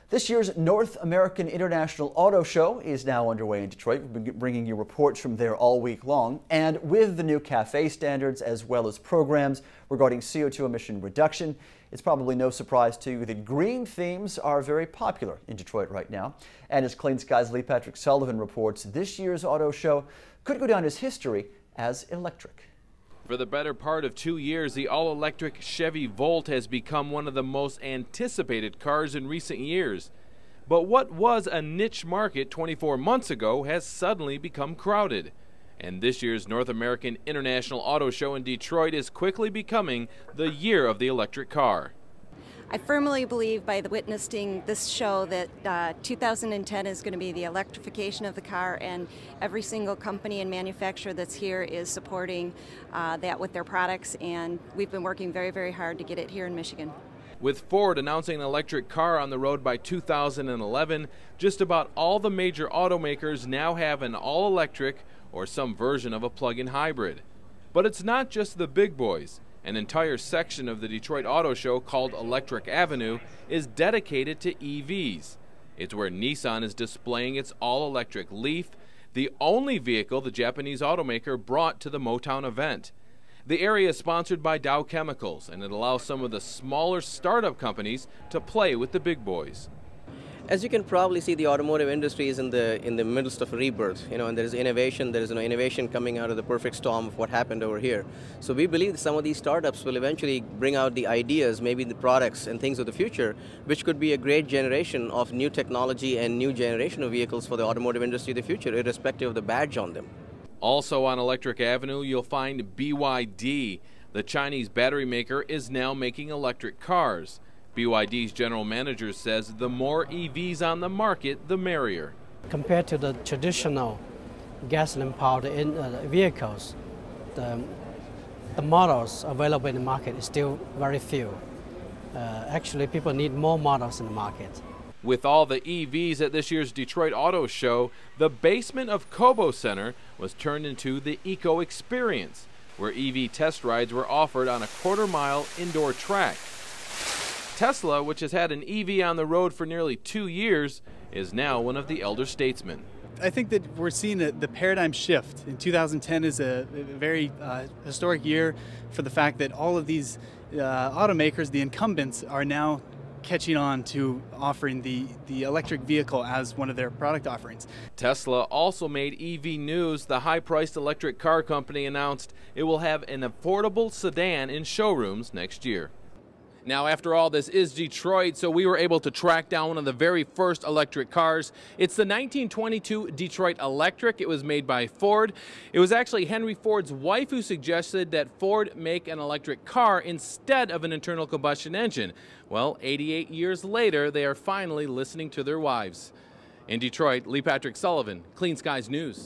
This year's North American International Auto Show is now underway in Detroit. We've been bringing you reports from there all week long. And with the new CAFE standards as well as programs regarding CO2 emission reduction, it's probably no surprise to you that green themes are very popular in Detroit right now. And as Clean Skies' Lee Patrick Sullivan reports, this year's auto show could go down as history as electric. For the better part of 2 years, the all-electric Chevy Volt has become one of the most anticipated cars in recent years. But what was a niche market 24 months ago has suddenly become crowded. And this year's North American International Auto Show in Detroit is quickly becoming the year of the electric car. I firmly believe by witnessing this show that 2010 is going to be the electrification of the car, and every single company and manufacturer that's here is supporting that with their products, and we've been working very, very hard to get it here in Michigan. With Ford announcing an electric car on the road by 2011, just about all the major automakers now have an all-electric or some version of a plug-in hybrid. But it's not just the big boys. An entire section of the Detroit Auto Show called Electric Avenue is dedicated to EVs. It's where Nissan is displaying its all-electric Leaf, the only vehicle the Japanese automaker brought to the Motown event. The area is sponsored by Dow Chemicals, and it allows some of the smaller startup companies to play with the big boys. As you can probably see, the automotive industry is in the midst of a rebirth, and there is innovation. There is innovation coming out of the perfect storm of what happened over here. So we believe that some of these startups will eventually bring out the ideas, maybe the products and things of the future, which could be a great generation of new technology and new generation of vehicles for the automotive industry of the future, irrespective of the badge on them. Also on Electric Avenue, you'll find BYD. The Chinese battery maker is now making electric cars. BYD's general manager says the more EVs on the market, the merrier. Compared to the traditional gasoline-powered vehicles, the models available in the market is still very few. Actually, people need more models in the market. With all the EVs at this year's Detroit Auto Show, the basement of Cobo Center was turned into the Eco Experience, where EV test rides were offered on a quarter-mile indoor track. Tesla, which has had an EV on the road for nearly 2 years, is now one of the elder statesmen. I think that we're seeing the paradigm shift. In 2010 is a very historic year for the fact that all of these automakers, the incumbents, are now catching on to offering the electric vehicle as one of their product offerings. Tesla also made EV news. The high-priced electric car company announced it will have an affordable sedan in showrooms next year. Now, after all, this is Detroit, so we were able to track down one of the very first electric cars. It's the 1922 Detroit Electric. It was made by Ford. It was actually Henry Ford's wife who suggested that Ford make an electric car instead of an internal combustion engine. Well, 88 years later, they are finally listening to their wives. In Detroit, Lee Patrick Sullivan, Clean Skies News.